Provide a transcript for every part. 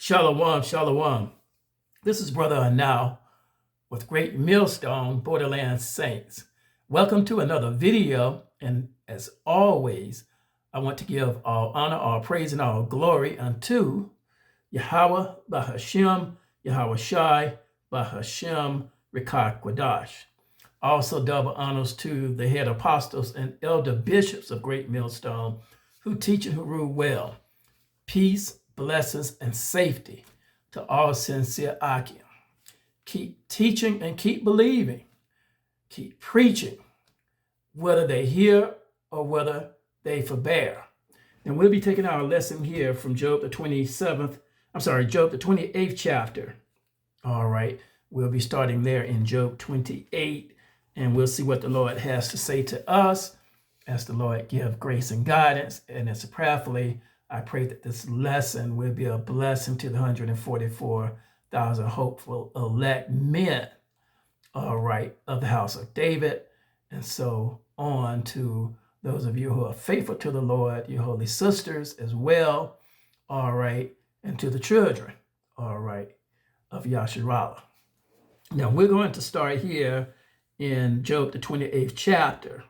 Shalom, shalom. This is Brother Anal with Great Millstone Borderland Saints. Welcome to another video, and as always, I want to give all honor, all praise, and all glory unto Yahweh Bahashem, Yahweh Shai, Bahashem, Rikah Quadash. Also double honors to the head apostles and elder bishops of Great Millstone who teach and who rule well. Peace, blessings, and safety to all sincere Akim. Keep teaching and keep believing. Keep preaching, whether they hear or whether they forbear. And we'll be taking our lesson here from Job the 28th chapter. All right, we'll be starting there in Job 28, and we'll see what the Lord has to say to us as the Lord give grace and guidance. And as prayerfully, I pray that this lesson will be a blessing to the 144,000 hopeful elect men, all right, of the house of David, and so on to those of you who are faithful to the Lord, your holy sisters as well, all right, and to the children, all right, of Yasharallah. Now, we're going to start here in Job, the 28th chapter,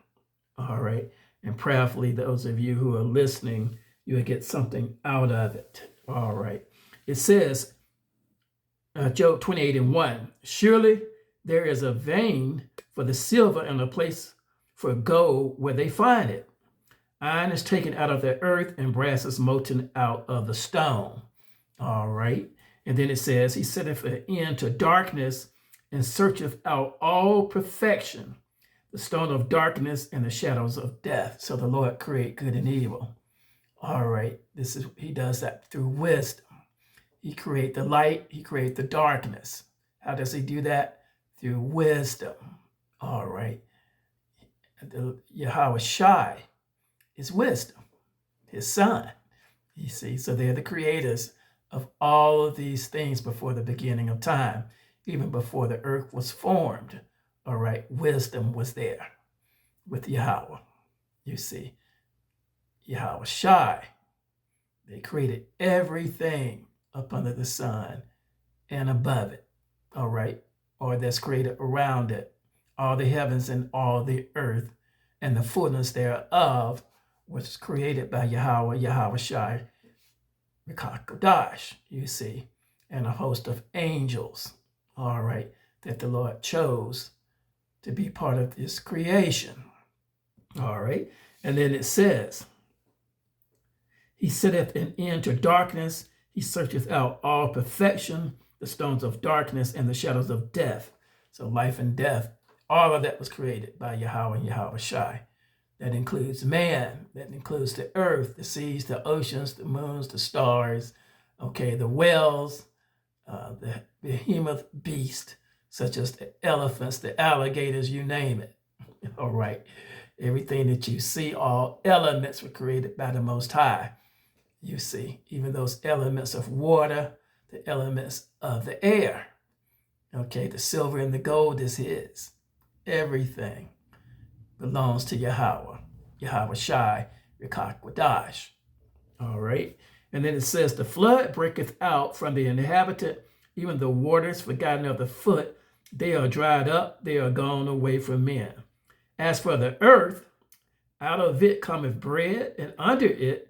all right, and prayerfully, those of you who are listening, you'll get something out of it. All right. It says, Job 28:1, surely there is a vein for the silver and a place for gold where they find it. Iron is taken out of the earth and brass is molten out of the stone. All right. And then it says, he setteth an end to darkness and searcheth out all perfection, the stone of darkness and the shadows of death. So the Lord create good and evil. All right, he does that through wisdom. He creates the light, he creates the darkness. How does he do that? Through wisdom. All right. Yahweh Shai is wisdom, his son. You see, so they're the creators of all of these things before the beginning of time, even before the earth was formed. All right, wisdom was there with Yahweh, you see. Yahweh Shai, they created everything up under the sun and above it, all right, or that's created around it, all the heavens and all the earth, and the fullness thereof was created by Yahweh Shai, Rikah Quadash, you see, and a host of angels, all right, that the Lord chose to be part of this creation, all right, and then it says, he setteth an end to darkness. He searcheth out all perfection, the stones of darkness and the shadows of death. So life and death, all of that was created by Yahweh and Yahweh Shai. That includes man, that includes the earth, the seas, the oceans, the moons, the stars, okay, the whales, the behemoth beast, such as the elephants, the alligators, you name it. All right. Everything that you see, all elements were created by the Most High. You see, even those elements of water, the elements of the air. Okay, the silver and the gold is his. Everything belongs to Yahweh Shai, Rikah Quadash. All right. And then it says, the flood breaketh out from the inhabitant, even the waters forgotten of the foot. They are dried up, they are gone away from men. As for the earth, out of it cometh bread, and under it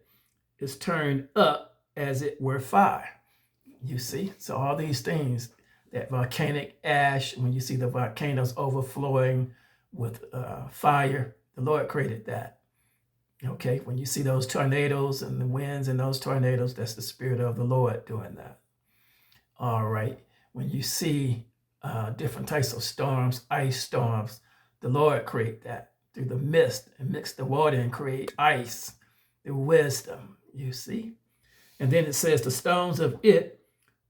is turned up as it were fire. You see, so all these things, that volcanic ash, when you see the volcanoes overflowing with fire, the Lord created that. Okay, when you see those tornadoes and the winds in those tornadoes, that's the Spirit of the Lord doing that. All right, when you see different types of storms, ice storms, the Lord create that through the mist and mix the water and create ice through wisdom. You see, and then it says the stones of it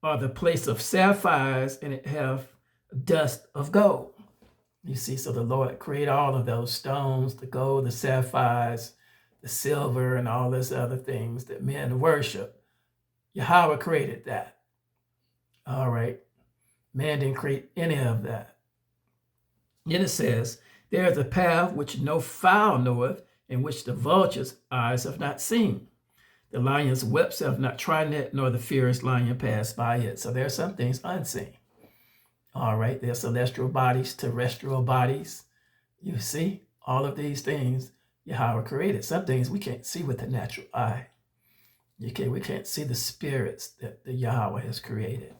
are the place of sapphires, and it have dust of gold. You see, so the Lord created all of those stones, the gold, the sapphires, the silver, and all those other things that men worship. Yahweh created that. All right, man didn't create any of that. Then it says, there is a path which no fowl knoweth, and which the vulture's eyes have not seen. The lion's whelps have not trodden it, nor the fierce lion passed by it. So there are some things unseen. All right, there's celestial bodies, terrestrial bodies. You see, all of these things Yahweh created. Some things we can't see with the natural eye. We can't see the spirits that the Yahweh has created.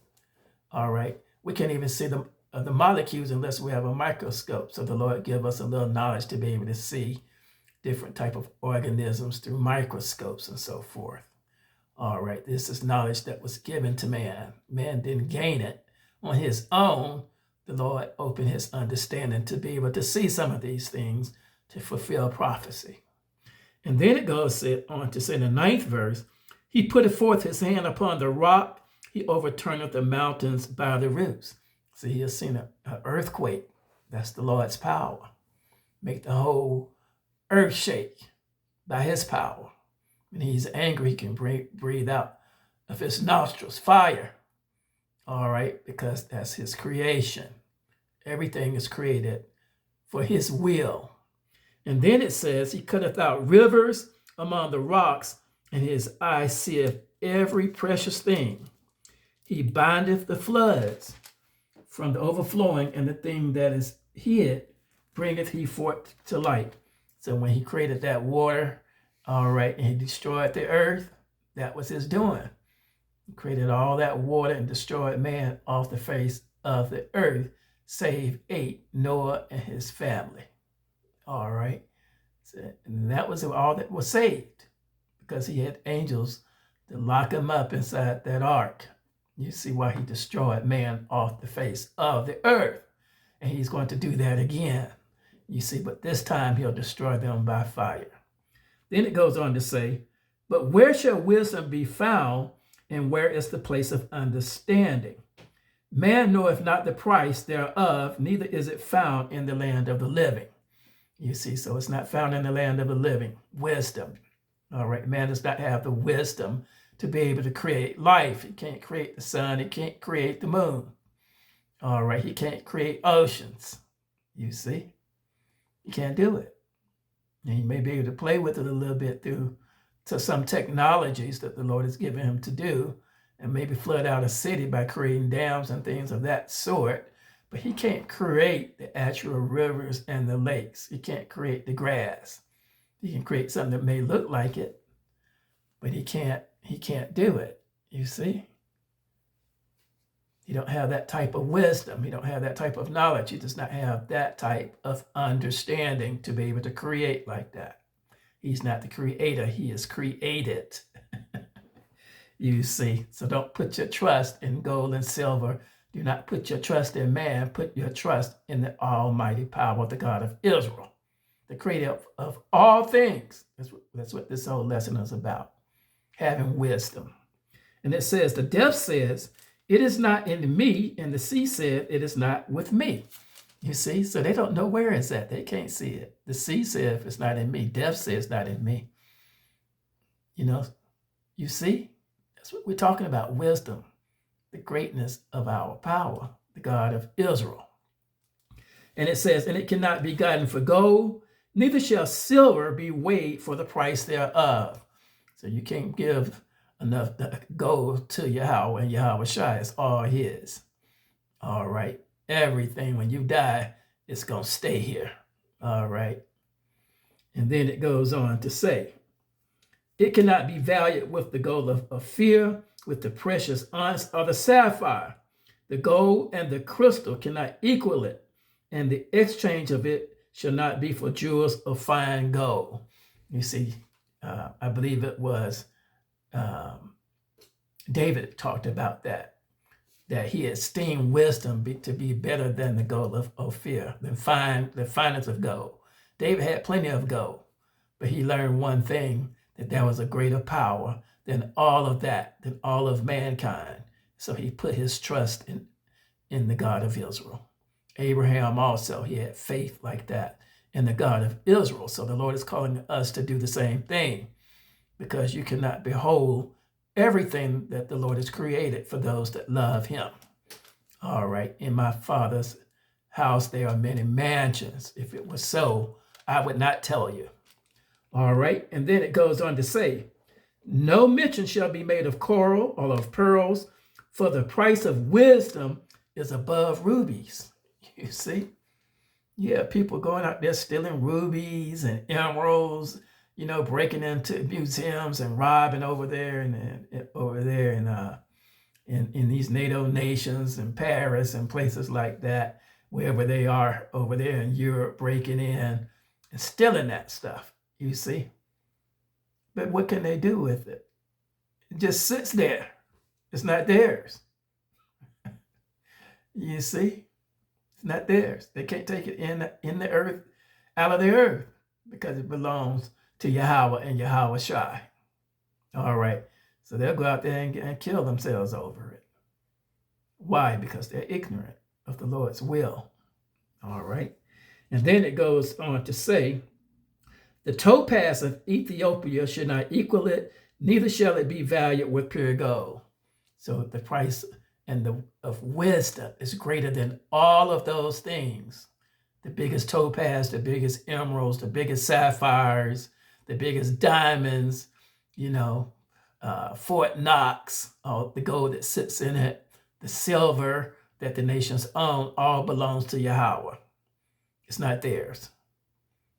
All right, we can't even see the molecules unless we have a microscope. So the Lord give us a little knowledge to be able to see different type of organisms through microscopes and so forth. All right, this is knowledge that was given to man. Man didn't gain it on his own. The Lord opened his understanding to be able to see some of these things to fulfill prophecy. And then it goes on to say in the 9th verse, he putteth forth his hand upon the rock, he overturneth the mountains by the roots. See, he has seen an earthquake. That's the Lord's power. Make the whole earth shake by his power. When he's angry, he can breathe out of his nostrils fire. All right, because that's his creation. Everything is created for his will. And then it says, he cutteth out rivers among the rocks, and his eye seeth every precious thing. He bindeth the floods from the overflowing, and the thing that is hid bringeth he forth to light. So when he created that water, all right, and he destroyed the earth, that was his doing. He created all that water and destroyed man off the face of the earth, save 8, Noah and his family. All right. So, and that was all that was saved because he had angels to lock him up inside that ark. You see why he destroyed man off the face of the earth. And he's going to do that again. You see, but this time he'll destroy them by fire. Then it goes on to say, but where shall wisdom be found, and where is the place of understanding? Man knoweth not the price thereof, neither is it found in the land of the living. You see, so it's not found in the land of the living. Wisdom. All right, man does not have the wisdom to be able to create life. He can't create the sun. He can't create the moon. All right, he can't create oceans. You see, he can't do it. And he may be able to play with it a little bit through to some technologies that the Lord has given him to do, and maybe flood out a city by creating dams and things of that sort. But he can't create the actual rivers and the lakes. He can't create the grass. He can create something that may look like it, but he can't do it. You see? He don't have that type of wisdom. He don't have that type of knowledge. He does not have that type of understanding to be able to create like that. He's not the creator. He is created. You see? So don't put your trust in gold and silver. Do not put your trust in man. Put your trust in the almighty power of the God of Israel, the creator of all things. That's what this whole lesson is about, having wisdom. And it says, the depth says, it is not in me, and the sea said, it is not with me. You see, so they don't know where it's at. They can't see it. The sea said, if it's not in me, depth says it's not in me. You know, you see, that's what we're talking about, wisdom, the greatness of our power, the God of Israel. And it says, and it cannot be gotten for gold, neither shall silver be weighed for the price thereof. So you can't give enough gold to Yahweh, and Yahweh Shai is all his. All right. Everything, when you die, it's going to stay here. All right. And then it goes on to say, it cannot be valued with the gold of Ophir, with the precious onyx or the sapphire. The gold and the crystal cannot equal it, and the exchange of it shall not be for jewels of fine gold. You see, I believe it was David talked about that he esteemed wisdom to be better than the gold of Ophir, the finest of gold. David had plenty of gold, but he learned one thing, that there was a greater power than all of that, than all of mankind. So he put his trust in the God of Israel. Abraham also, he had faith like that in the God of Israel. So the Lord is calling us to do the same thing, because you cannot behold everything that the Lord has created for those that love him. All right. In my Father's house, there are many mansions. If it was so, I would not tell you. All right. And then it goes on to say, No mention shall be made of coral or of pearls, for the price of wisdom is above rubies. You see? Yeah, people going out there stealing rubies and emeralds, breaking into museums and robbing over there and over there in these NATO nations and Paris and places like that, wherever they are over there in Europe, breaking in and stealing that stuff, you see. But what can they do with it? It just sits there. It's not theirs. You see? It's not theirs. They can't take it in the earth, out of the earth, because it belongs to Yahweh and Yahweh Shai. All right. So they'll go out there and kill themselves over it. Why? Because they're ignorant of the Lord's will. All right. And then it goes on to say, the topaz of Ethiopia should not equal it, neither shall it be valued with pure gold. So the price of wisdom is greater than all of those things. The biggest topaz, the biggest emeralds, the biggest sapphires, the biggest diamonds, Fort Knox, the gold that sits in it, the silver that the nations own, all belongs to Yahweh. It's not theirs.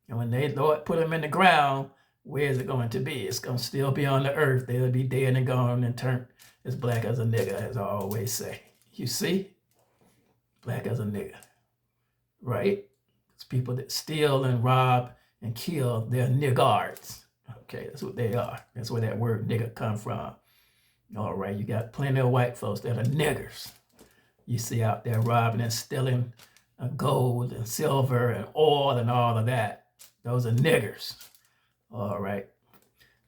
And when they, Lord, put them in the ground, where is it going to be? It's going to still be on the earth. They'll be dead and gone and turned as black as a nigger, as I always say. You see? Black as a nigger. Right? It's people that steal and rob and kill. They're niggards. Okay, that's what they are. That's where that word nigger come from. All right, you got plenty of white folks that are niggers. You see out there robbing and stealing gold and silver and oil and all of that. Those are niggers. All right.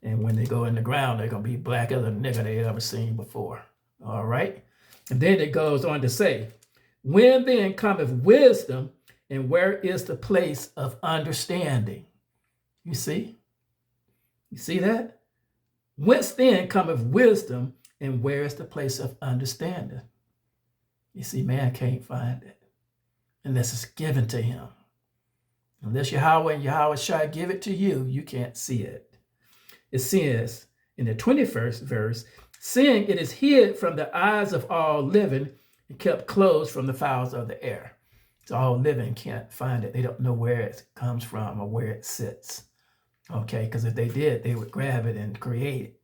And when they go in the ground, they're going to be black as a nigger they ever seen before. All right. And then it goes on to say, when then cometh wisdom, and where is the place of understanding? You see? You see that? Whence then cometh wisdom, and where is the place of understanding? You see, man can't find it unless it's given to him. Unless Yahweh and Yahweh Shai give it to you, you can't see it. It says in the 21st verse, seeing it is hid from the eyes of all living and kept closed from the fowls of the air. So all living can't find it. They don't know where it comes from or where it sits. Okay, because if they did, they would grab it and create it.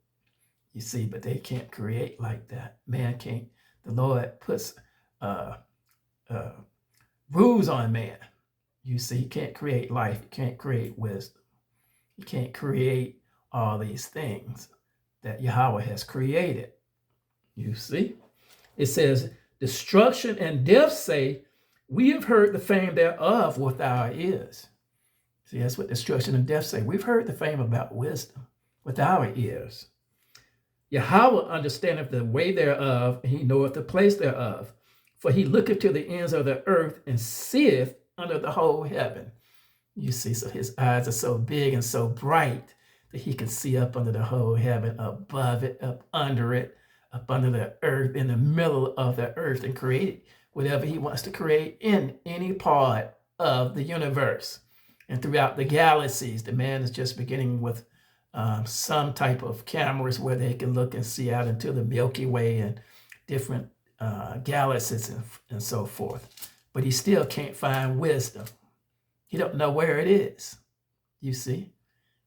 You see, but they can't create like that. Man can't. The Lord puts rules on man. You see, you can't create life. You can't create wisdom. You can't create all these things that Yahweh has created. You see? It says, destruction and death say, we have heard the fame thereof with our ears. See, that's what destruction and death say. We've heard the fame about wisdom with our ears. Yahweh understandeth the way thereof, and he knoweth the place thereof. For he looketh to the ends of the earth and seeth under the whole heaven. You see, so his eyes are so big and so bright that he can see up under the whole heaven, above it, up under it, up under the earth, in the middle of the earth, and create whatever he wants to create in any part of the universe. And throughout the galaxies, the man is just beginning with some type of cameras where they can look and see out into the Milky Way and different galaxies and so forth. But he still can't find wisdom. He don't know where it is, you see.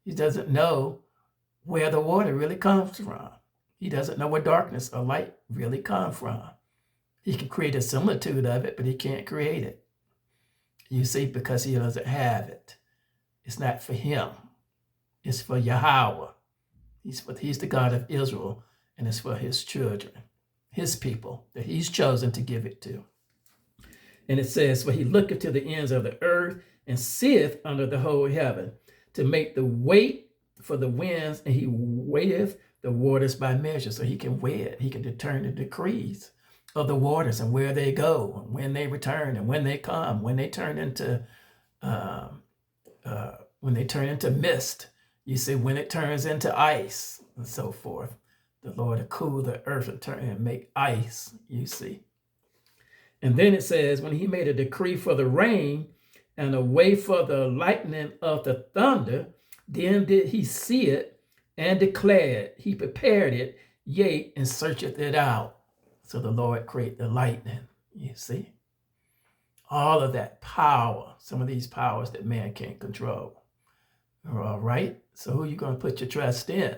He doesn't know where the water really comes from. He doesn't know where darkness or light really come from. He can create a similitude of it, but he can't create it. You see, because he doesn't have it. It's not for him. It's for Yahweh. He's the God of Israel, and it's for his children, his people, that he's chosen to give it to. And it says, for he looketh to the ends of the earth and seeth under the whole heaven, to make the weight for the winds, and he weigheth the waters by measure. So he can weigh it. He can determine the decrees of the waters and where they go, and when they return, and when they come, when they turn into mist. You see, when it turns into ice and so forth. The Lord will cool the earth and turn and make ice, you see. And then it says, when he made a decree for the rain and a way for the lightning of the thunder, then did he see it, and declared. He prepared it, yea, and searcheth it out. So the Lord created the lightning. You see? All of that power, some of these powers that man can't control. All right? So who are you going to put your trust in?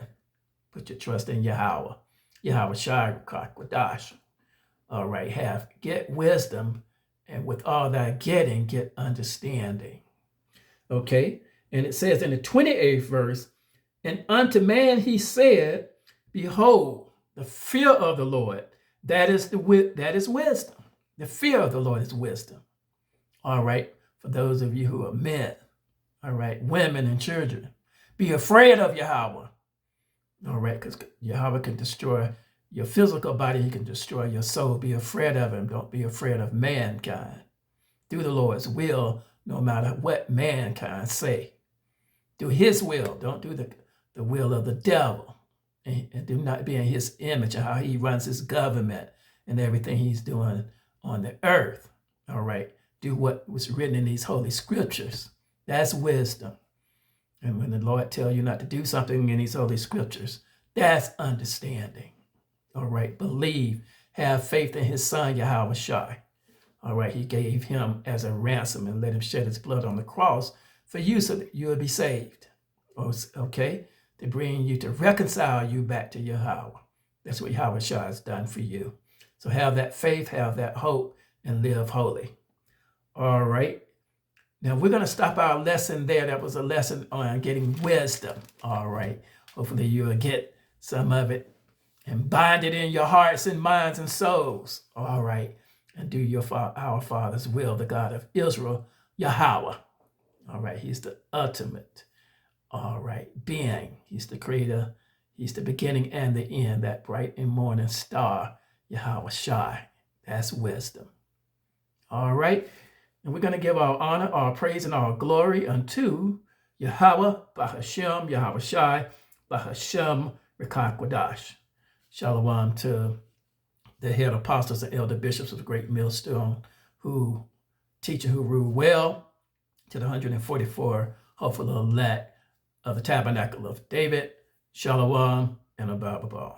Put your trust in Yahweh. Yahweh Shai Quadash. All right, get wisdom, and with all that getting, get understanding. Okay? And it says in the 28th verse, and unto man he said, behold, the fear of the Lord, that is wisdom. The fear of the Lord is wisdom. All right, for those of you who are men, all right, women and children, be afraid of Yahweh. All right, because Yahweh can destroy your physical body, he can destroy your soul. Be afraid of him. Don't be afraid of mankind. Do the Lord's will, no matter what mankind say. Do his will. Don't do the will of the devil. And do not be in his image and how he runs his government and everything he's doing on the earth. All right. Do what was written in these holy scriptures. That's wisdom. And when the Lord tells you not to do something in these holy scriptures, that's understanding. All right. Believe. Have faith in his son, Yahweh Shai. All right. He gave him as a ransom and let him shed his blood on the cross for you so that you will be saved. Okay. To bring you, to reconcile you back to Yahweh. That's what Yahweh Shai has done for you. So have that faith, have that hope, and live holy. All right. Now we're going to stop our lesson there. That was a lesson on getting wisdom. All right. Hopefully you will get some of it and bind it in your hearts and minds and souls. All right. And do our Father's will, the God of Israel, Yahweh. All right. He's the ultimate. All right, being. He's the creator. He's the beginning and the end, that bright and morning star, Yahweh Shai. That's wisdom. All right, and we're going to give our honor, our praise, and our glory unto Yahweh, Bahashem, Yahweh Shai, Bahashem, Rekah Quadash. Shalom to the head apostles and elder bishops of the great millstone who teach and who rule well, to the 144 hopeful elect of the Tabernacle of David, Shalom, and Abba.